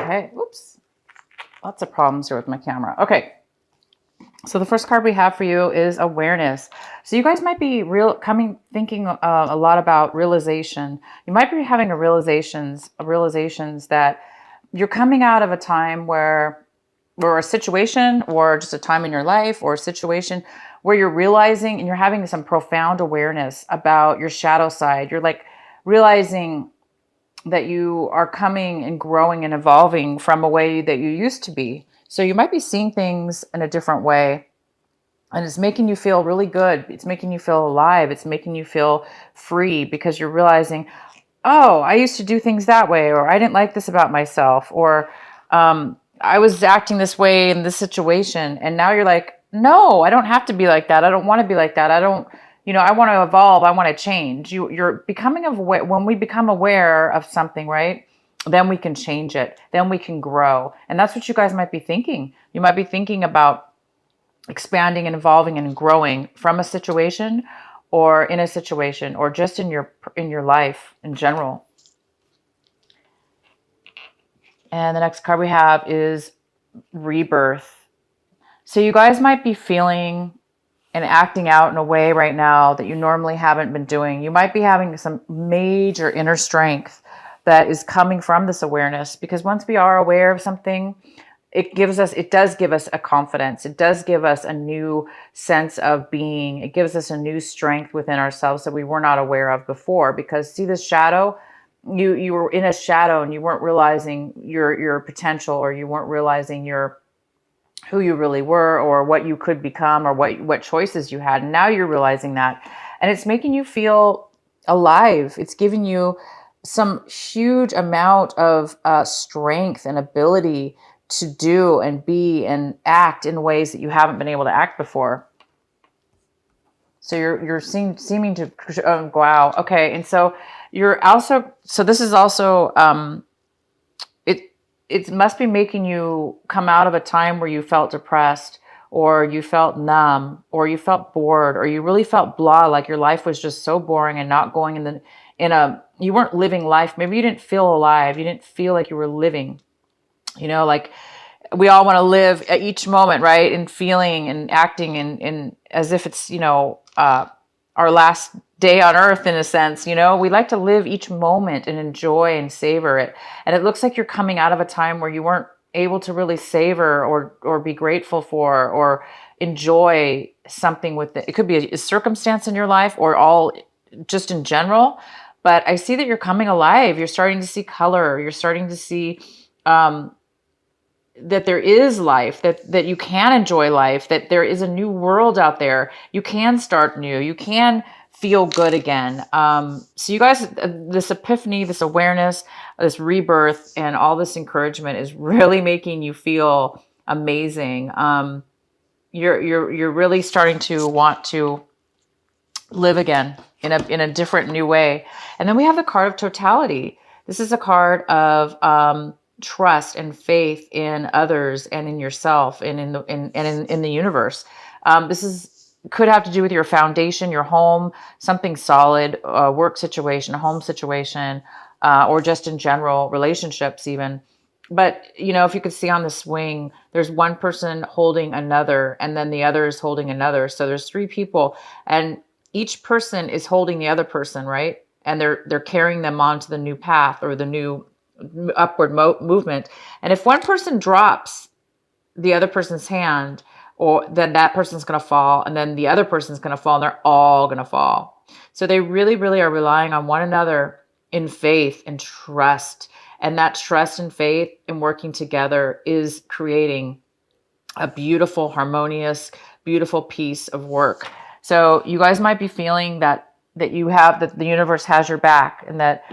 Okay. Oops. Lots of problems here with my camera. Okay. So the first card we have for you is awareness. So you guys might be thinking a lot about realization. You might be having realizations that you're coming out of a time or a situation, or just a time in your life, or a situation where you're realizing and you're having some profound awareness about your shadow side. You're like realizing that you are coming and growing and evolving from a way that you used to be. So you might be seeing things in a different way, and it's making you feel really good. It's making you feel alive. It's making you feel free, because you're realizing, oh, I used to do things that way, or I didn't like this about myself, or I was acting this way in this situation. And now you're like, no, I don't have to be like that. I don't want to be like that. I don't, I want to evolve. I want to change. You're becoming aware. When we become aware of something, right? Then we can change it. Then we can grow. And that's what you guys might be thinking. You might be thinking about expanding and evolving and growing from a situation, or in a situation, or just in your life in general. And the next card we have is rebirth. So you guys might be feeling and acting out in a way right now that you normally haven't been doing. You might be having some major inner strength that is coming from this awareness, because once we are aware of something, it does give us a confidence. It does give us a new sense of being. It gives us a new strength within ourselves that we were not aware of before. Because see, this shadow, you were in a shadow and you weren't realizing your potential, or you weren't realizing who you really were, or what you could become, or what choices you had. And now you're realizing that, and it's making you feel alive. It's giving you some huge amount of strength and ability to do and be and act in ways that you haven't been able to act before. So you're seeming to wow. Okay, and so you're also, so this is also it must be making you come out of a time where you felt depressed, or you felt numb, or you felt bored, or you really felt blah, like your life was just so boring and not going you weren't living life. Maybe you didn't feel alive. You didn't feel like you were living. Like we all want to live at each moment, right? And feeling and acting and as if it's, our last day on earth, in a sense. We like to live each moment and enjoy and savor it. And it looks like you're coming out of a time where you weren't able to really savor or be grateful for, or enjoy something with it. It could be a circumstance in your life, or all just in general. But I see that you're coming alive. You're starting to see color. You're starting to see that there is life, that you can enjoy life, that there is a new world out there. You can start new. You can feel good again. So you guys, this epiphany, this awareness, this rebirth, and all this encouragement is really making you feel amazing. You're really starting to want to live again in a different, new way. And then we have the card of totality. This is a card of trust and faith in others and in yourself and in the universe. This could have to do with your foundation, your home, something solid, a work situation, a home situation, or just in general relationships even. But, if you could see on the swing, there's one person holding another, and then the other is holding another. So there's three people, and each person is holding the other person, right? And they're carrying them onto the new path, or the new upward movement. And if one person drops the other person's hand, or then that person's going to fall, and then the other person's going to fall, and they're all going to fall. So they really, really are relying on one another in faith and trust. And that trust and faith and working together is creating a beautiful, harmonious, beautiful piece of work. So you guys might be feeling that the universe has your back, and that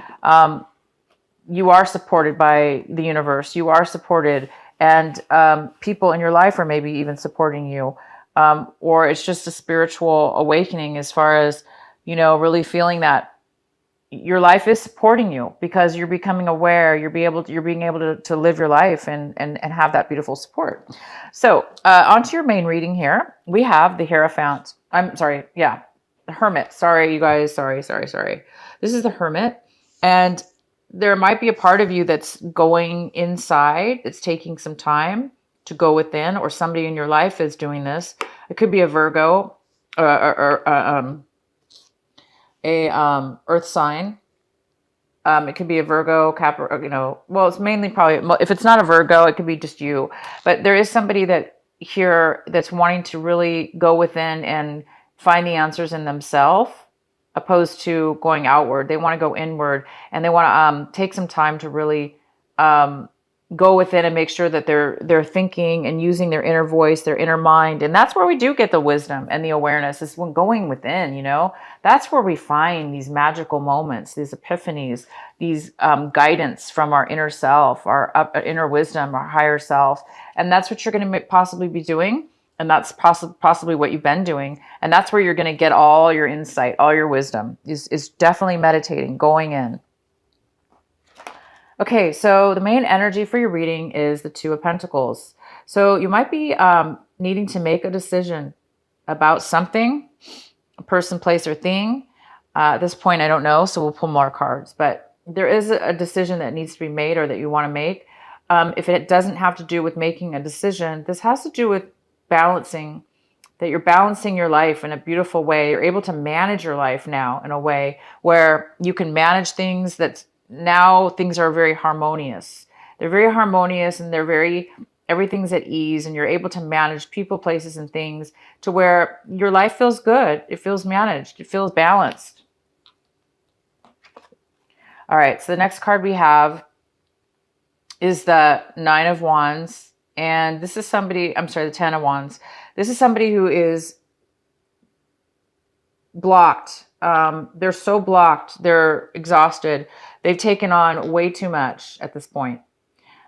you are supported by the universe. You are supported, and people in your life are maybe even supporting you. Or it's just a spiritual awakening, as far as, really feeling that your life is supporting you, because you're becoming aware. You're being able to live your life and have that beautiful support. So onto your main reading here. We have the Hierophant. The Hermit. Sorry, you guys. Sorry. This is the Hermit. And there might be a part of you that's going inside. It's taking some time to go within, or somebody in your life is doing this. It could be a Virgo, or Earth sign. It could be a Virgo, Capricorn, well, it's mainly probably, if it's not a Virgo, it could be just you. But there is somebody that here that's wanting to really go within and find the answers in themselves, opposed to going outward. They want to go inward, and they want to take some time to really go within and make sure that they're thinking and using their inner voice, their inner mind. And that's where we do get the wisdom and the awareness, is when going within, that's where we find these magical moments, these epiphanies, these guidance from our inner self, our inner wisdom, our higher self. And that's what you're going to possibly be doing. And that's possibly what you've been doing. And that's where you're going to get all your insight, all your wisdom, is definitely meditating, going in. Okay, so the main energy for your reading is the Two of Pentacles. So you might be needing to make a decision about something, a person, place, or thing. At this point, I don't know, so we'll pull more cards. But there is a decision that needs to be made, or that you want to make. If it doesn't have to do with making a decision, this has to do with balancing, that you're balancing your life in a beautiful way. You're able to manage your life now in a way where you can manage things that's now things are very harmonious. They're very harmonious, and everything's at ease, and you're able to manage people, places, and things to where your life feels good. It feels managed. It feels balanced. All right. So the next card we have is the Nine of Wands. And this is somebody, I'm sorry, the Ten of Wands. This is somebody who is blocked. They're so blocked. They're exhausted. They've taken on way too much at this point.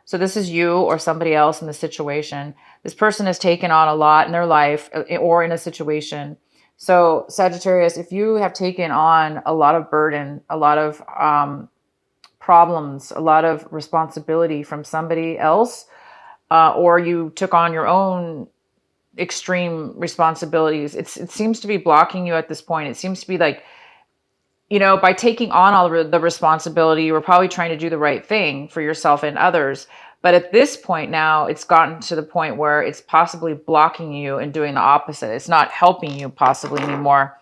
So this is you or somebody else in the situation. This person has taken on a lot in their life or in a situation. So Sagittarius, if you have taken on a lot of burden, a lot of problems, a lot of responsibility from somebody else, or you took on your own extreme responsibilities, it seems to be blocking you at this point. It seems to be like, by taking on all the responsibility, you were probably trying to do the right thing for yourself and others. But at this point now, it's gotten to the point where it's possibly blocking you and doing the opposite. It's not helping you possibly anymore.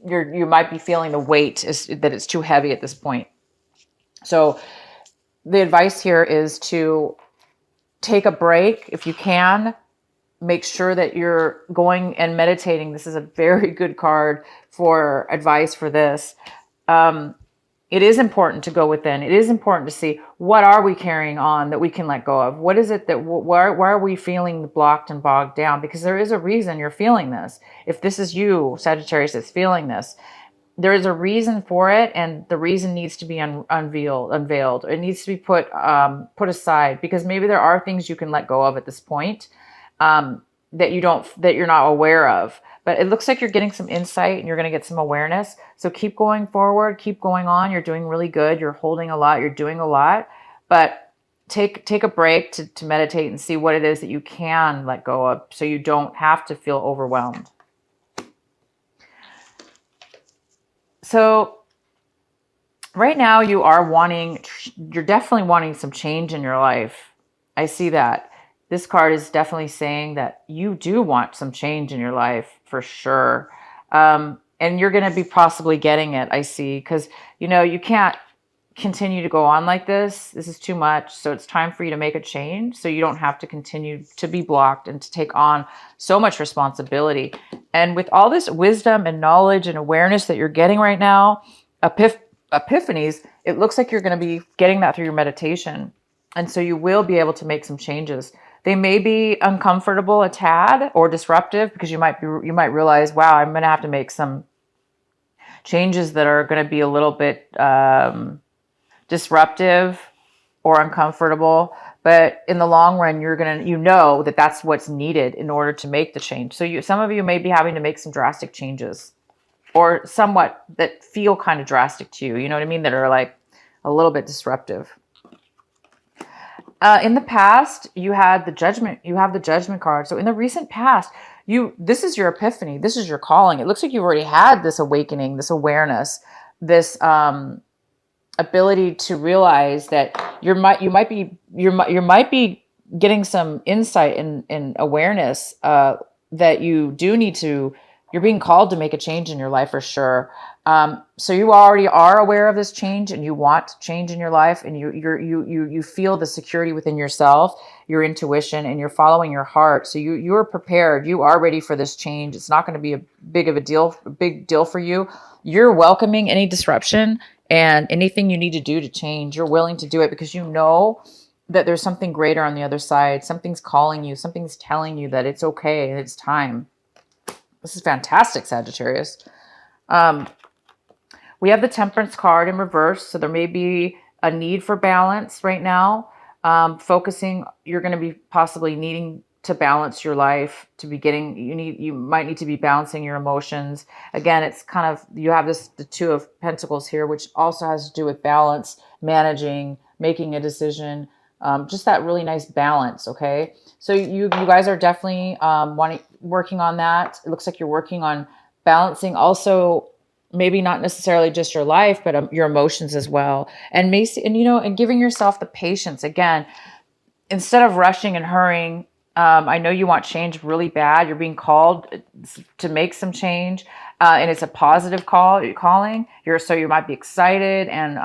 You might be feeling the weight that it's too heavy at this point. So the advice here is to take a break if you can. Make sure that you're going and meditating. This is a very good card for advice for this. It is important to go within. It is important to see, what are we carrying on that we can let go of? What is it that, why are we feeling blocked and bogged down? Because there is a reason you're feeling this. If this is you, Sagittarius, that's feeling this, there is a reason for it, and the reason needs to be unveiled. It needs to be put aside, because maybe there are things you can let go of at this point, that you're not aware of. But it looks like you're getting some insight and you're going to get some awareness. So keep going forward, keep going on. You're doing really good. You're holding a lot. You're doing a lot. But take a break to meditate and see what it is that you can let go of, so you don't have to feel overwhelmed. So right now you're definitely wanting some change in your life. I see that. This card is definitely saying that you do want some change in your life for sure. And you're going to be possibly getting it, I see, because, you can't continue to go on like this. This is too much. So it's time for you to make a change, so you don't have to continue to be blocked and to take on so much responsibility. And with all this wisdom and knowledge and awareness that you're getting right now, epiphanies, it looks like you're going to be getting that through your meditation. And so you will be able to make some changes. They may be uncomfortable a tad or disruptive, because you might realize, wow, I'm going to have to make some changes that are going to be a little bit disruptive or uncomfortable. But in the long run, that that's what's needed in order to make the change. So some of you may be having to make some drastic changes, or somewhat that feel kind of drastic to you. You know what I mean? That are like a little bit disruptive. In the past, you had the Judgment. You have the Judgment card. So in the recent past, this is your epiphany. This is your calling. It looks like you've already had this awakening, this awareness, this ability to realize that you might be getting some insight and awareness that you do need to, you're being called to make a change in your life for sure. So you already are aware of this change and you want change in your life, and you feel the security within yourself, your intuition, and you're following your heart. So you're prepared. You are ready for this change. It's not going to be a big deal for you. You're welcoming any disruption and anything you need to do to change. You're willing to do it because you know that there's something greater on the other side. Something's calling you. Something's telling you that it's okay and it's time. This is fantastic, Sagittarius. We have the Temperance card in reverse, so there may be a need for balance right now. You're going to be possibly needing to balance your life to be getting, you might need to be balancing your emotions. Again, it's kind of, you have the Two of Pentacles here, which also has to do with balance, managing, making a decision, just that really nice balance. Okay. So you guys are definitely, working on that. It looks like you're working on balancing also, maybe not necessarily just your life, but your emotions as well. And and giving yourself the patience again, instead of rushing and hurrying. I know you want change really bad. You're being called to make some change, and it's a positive calling. So you might be excited and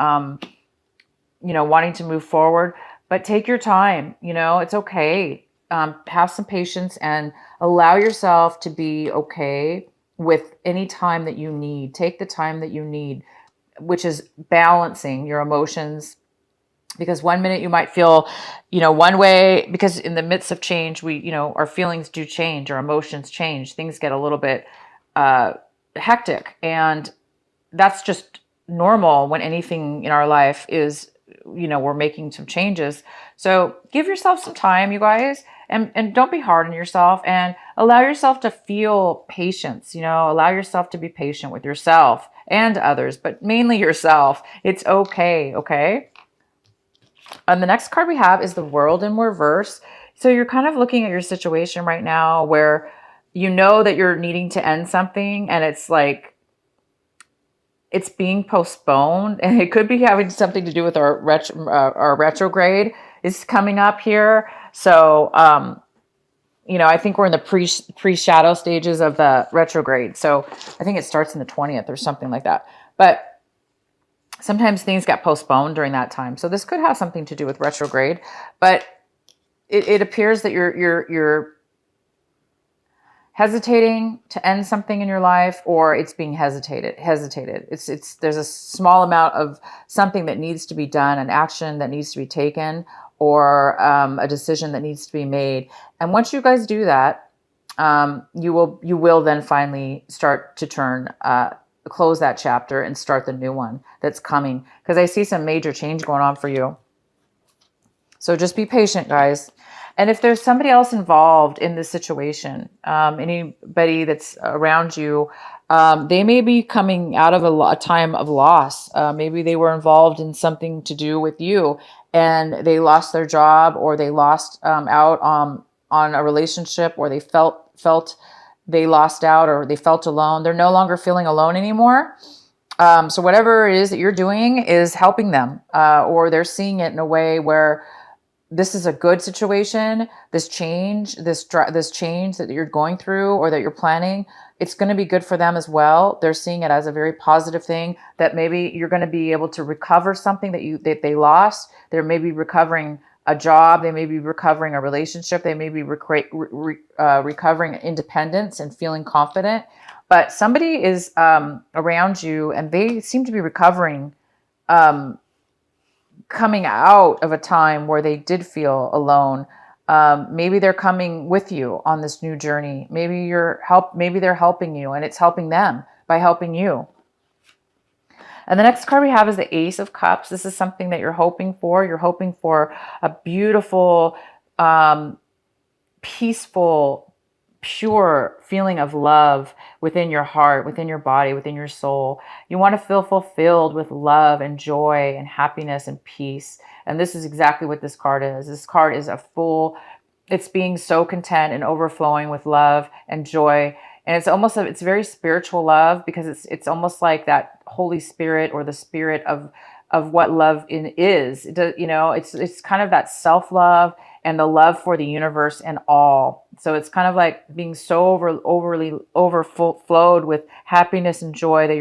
wanting to move forward, but take your time. It's okay. Have some patience and allow yourself to be okay with any time that you need. Take the time that you need, which is balancing your emotions. Because one minute you might feel, one way, because in the midst of change, our feelings do change, our emotions change, things get a little bit hectic. And that's just normal when anything in our life is, we're making some changes. So give yourself some time, you guys, and don't be hard on yourself, and allow yourself to feel patience, allow yourself to be patient with yourself and others, but mainly yourself. It's okay. Okay. And the next card we have is the World in reverse. So you're kind of looking at your situation right now where you know that you're needing to end something, and it's like it's being postponed, and it could be having something to do with our retrograde is coming up here. So, I think we're in the pre-shadow stages of the retrograde. So I think it starts in the 20th or something like that. But sometimes things get postponed during that time. So this could have something to do with retrograde, but it appears that you're hesitating to end something in your life, or it's being hesitated. There's a small amount of something that needs to be done, an action that needs to be taken, or a decision that needs to be made. And once you guys do that, you will then finally start to close that chapter and start the new one that's coming, because I see some major change going on for you. So just be patient, guys. And if there's somebody else involved in this situation, anybody that's around you, they may be coming out of a time of loss. Maybe they were involved in something to do with you, and they lost their job, or they lost out on a relationship, or they felt they lost out, or they felt alone. They're no longer feeling alone anymore. So whatever it is that you're doing is helping them, or they're seeing it in a way where this is a good situation. This change that you're going through or that you're planning, it's going to be good for them as well. They're seeing it as a very positive thing, that maybe you're going to be able to recover something that they lost. They may be recovering a job. They may be recovering a relationship. They may be recovering independence and feeling confident. But somebody is around you, and they seem to be recovering, coming out of a time where they did feel alone. Maybe they're coming with you on this new journey. Maybe they're helping you, and it's helping them by helping you. And the next card we have is the Ace of Cups. This is something that you're hoping for. You're hoping for a beautiful, peaceful, pure feeling of love within your heart, within your body, within your soul. You want to feel fulfilled with love and joy and happiness and peace. And this is exactly what this card is. This card is it's being so content and overflowing with love and joy. And it's very spiritual love, because it's almost like that Holy Spirit, or the spirit of of what love is. It does, it's kind of that self-love and the love for the universe and all. So it's kind of like being so overly overflowed with happiness and joy that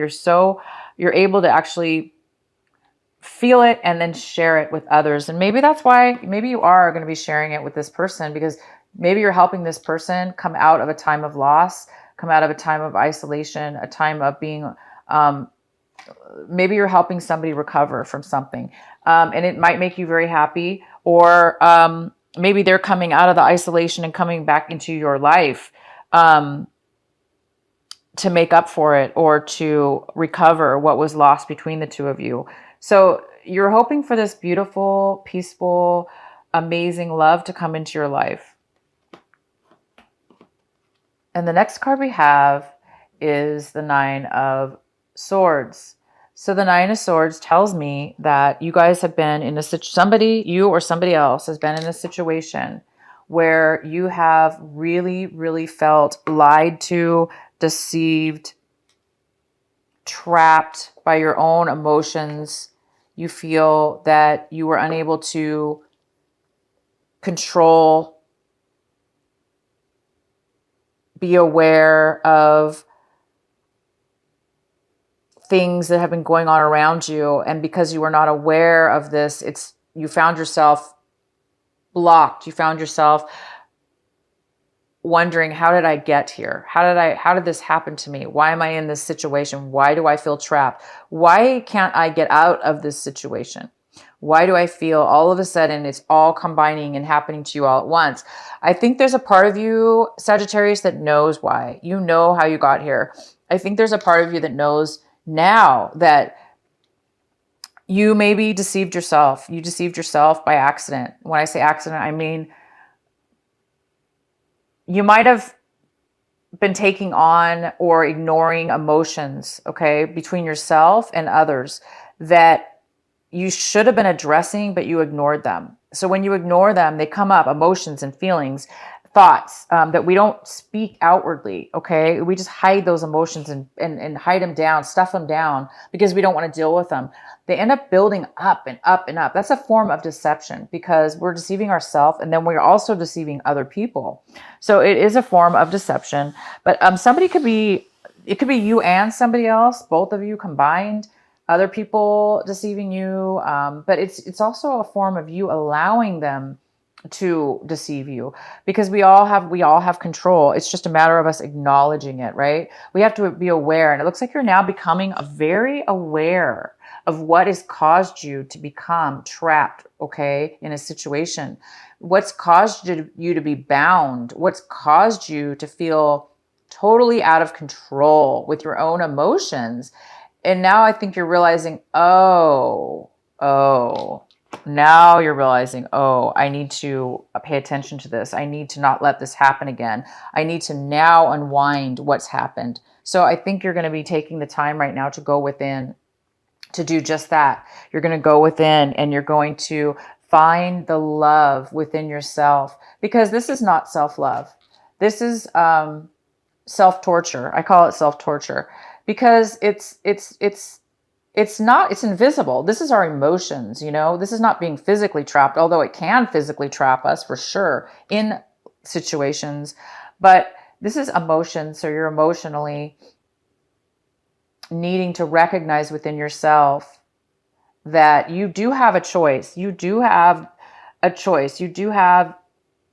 you're able to actually feel it and then share it with others. And maybe that's why, maybe you are going to be sharing it with this person, because maybe you're helping this person come out of a time of loss, come out of a time of isolation, a time of being, maybe you're helping somebody recover from something. And it might make you very happy, or maybe they're coming out of the isolation and coming back into your life to make up for it, or to recover what was lost between the two of you. So you're hoping for this beautiful, peaceful, amazing love to come into your life. And the next card we have is the Nine of Swords. So the Nine of Swords tells me that you guys have been in you or somebody else has been in a situation where you have really, really felt lied to, deceived, trapped by your own emotions. You feel that you were unable to control, be aware of things that have been going on around you. And because you were not aware of this, you found yourself blocked. You found yourself wondering, how did I get here? How did this happen to me? Why am I in this situation? Why do I feel trapped? Why can't I get out of this situation? Why do I feel all of a sudden it's all combining and happening to you all at once? I think there's a part of you, Sagittarius, that knows why. You know how you got here. I think there's a part of you that knows now that you maybe deceived yourself. You deceived yourself by accident. When I say accident, I mean you might have been taking on or ignoring emotions, okay, between yourself and others that you should have been addressing, but you ignored them. So when you ignore them, they come up, emotions and feelings, thoughts that we don't speak outwardly, okay? We just hide those emotions and hide them down, stuff them down because we don't want to deal with them. They end up building up and up and up. That's a form of deception because we're deceiving ourselves and then we're also deceiving other people. So it is a form of deception, but it could be you and somebody else, both of you combined, other people deceiving you. But it's also a form of you allowing them to deceive you, because we all have control. It's just a matter of us acknowledging it, right? We have to be aware. And it looks like you're now becoming very aware of what has caused you to become trapped, okay, in a situation. What's caused you to be bound? What's caused you to feel totally out of control with your own emotions? And now I think you're realizing, now you're realizing, I need to pay attention to this. I need to not let this happen again. I need to now unwind what's happened. So I think you're going to be taking the time right now to go within, to do just that. You're going to go within and you're going to find the love within yourself, because this is not self-love. This is self-torture. I call it self-torture because it's invisible. This is our emotions, this is not being physically trapped, although it can physically trap us for sure in situations, but this is emotion. So you're emotionally needing to recognize within yourself that you do have a choice. You do have a choice. You do have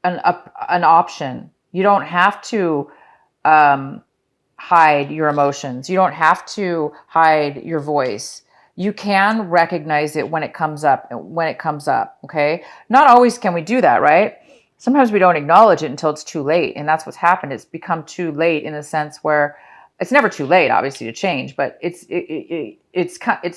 an option. You don't have to hide your emotions. You don't have to hide your voice. You can recognize it when it comes up, okay? Not always can we do that, right? Sometimes we don't acknowledge it until it's too late, and that's what's happened. It's become too late in a sense where it's never too late, obviously, to change, but it's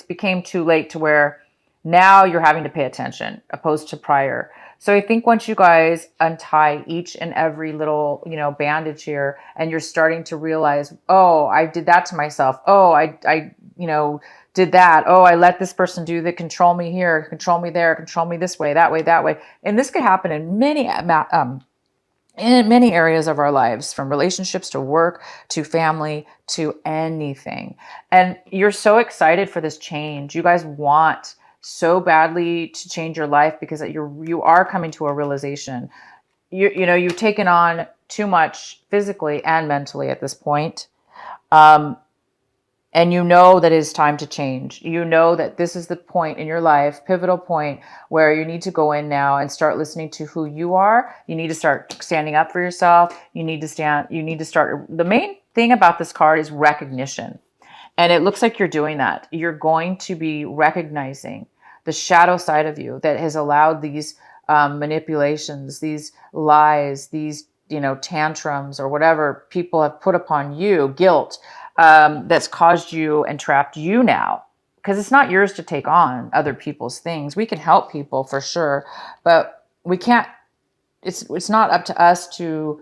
became too late to where now you're having to pay attention opposed to prior. So I think once you guys untie each and every little, bandage here, and you're starting to realize, I did that to myself. I did that. I let this person do that, control me here, control me there, control me this way, that way, that way. And this could happen in many areas of our lives, from relationships to work to family to anything. And you're so excited for this change. You guys want so badly to change your life because you are coming to a realization. You know, you've taken on too much physically and mentally at this point. And you know that it's time to change. You know that this is the point in your life, pivotal point, where you need to go in now and start listening to who you are. You need to start standing up for yourself. You need to start. The main thing about this card is recognition. And it looks like you're doing that. You're going to be recognizing the shadow side of you that has allowed these manipulations, these lies, these, you know, tantrums or whatever people have put upon you, guilt, that's caused you and trapped you now. Because it's not yours to take on other people's things. We can help people for sure, but we can't, it's not up to us to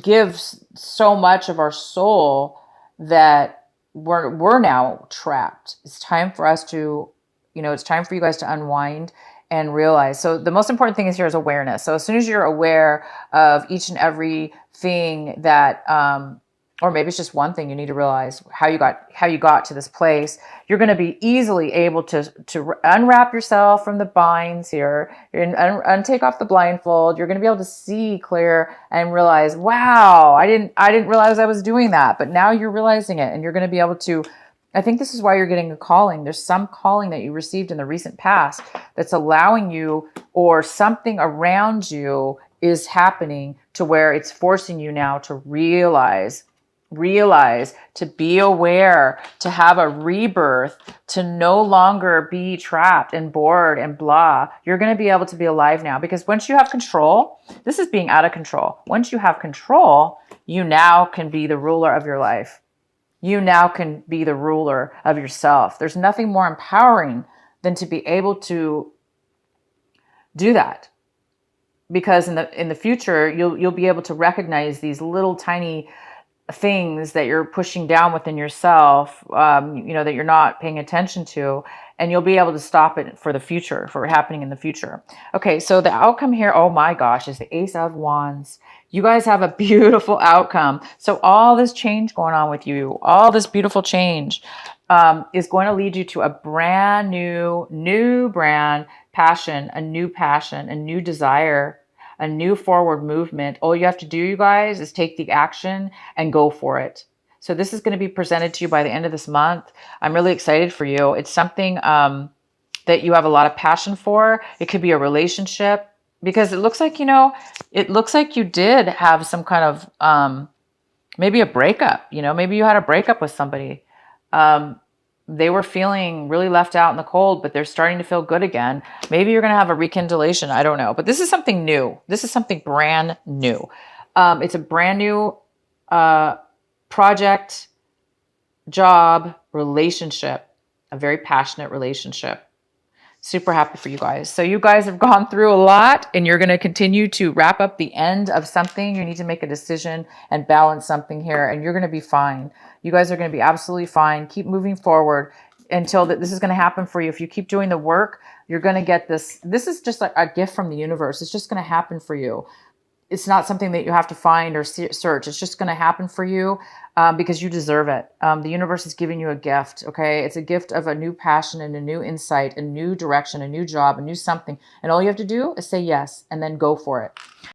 give so much of our soul that we're now trapped. It's time for us to, you know, it's time for you guys to unwind and realize. So the most important thing is here is awareness. So as soon as you're aware of each and every thing that, or maybe it's just one thing you need to realize how you got to this place, you're going to be easily able to unwrap yourself from the binds here, and take off the blindfold. You're going to be able to see clear and realize, wow, I didn't realize I was doing that, but now you're realizing it, and you're going to be able to. I think this is why you're getting a calling. There's some calling that you received in the recent past that's allowing you, or something around you is happening to where it's forcing you now to realize, to be aware, to have a rebirth, to no longer be trapped and bored and blah. You're going to be able to be alive now, because once you have control, this is being out of control. Once you have control, you now can be the ruler of your life. You now can be the ruler of yourself. There's nothing more empowering than to be able to do that. Because in the future, you'll be able to recognize these little tiny things that you're pushing down within yourself, you know, that you're not paying attention to, and you'll be able to stop it for the future, for happening in the future. Okay, so the outcome here, oh my gosh, is the Ace of Wands. You guys have a beautiful outcome. So all this change going on with you, all this beautiful change, is going to lead you to a brand new brand passion, a new desire, a new forward movement. All you have to do, you guys, is take the action and go for it. So this is going to be presented to you by the end of this month. I'm really excited for you. It's something that you have a lot of passion for. It could be a relationship, because it looks like, you know, it looks like you did have some kind of maybe a breakup. You know, maybe you had a breakup with somebody. They were feeling really left out in the cold, but they're starting to feel good again. Maybe you're going to have a rekindlation. I don't know. But this is something new. This is something brand new. It's a brand new project, job, relationship, a very passionate relationship. Super happy for you guys. So you guys have gone through a lot, and you're going to continue to wrap up the end of something. You need to make a decision and balance something here, and you're going to be fine. You guys are going to be absolutely fine. Keep moving forward until this is going to happen for you. If you keep doing the work, you're going to get this. This is just like a gift from the universe. It's just going to happen for you. It's not something that you have to find or search. It's just going to happen for you because you deserve it. The universe is giving you a gift, okay? It's a gift of a new passion and a new insight, a new direction, a new job, a new something. And all you have to do is say yes and then go for it.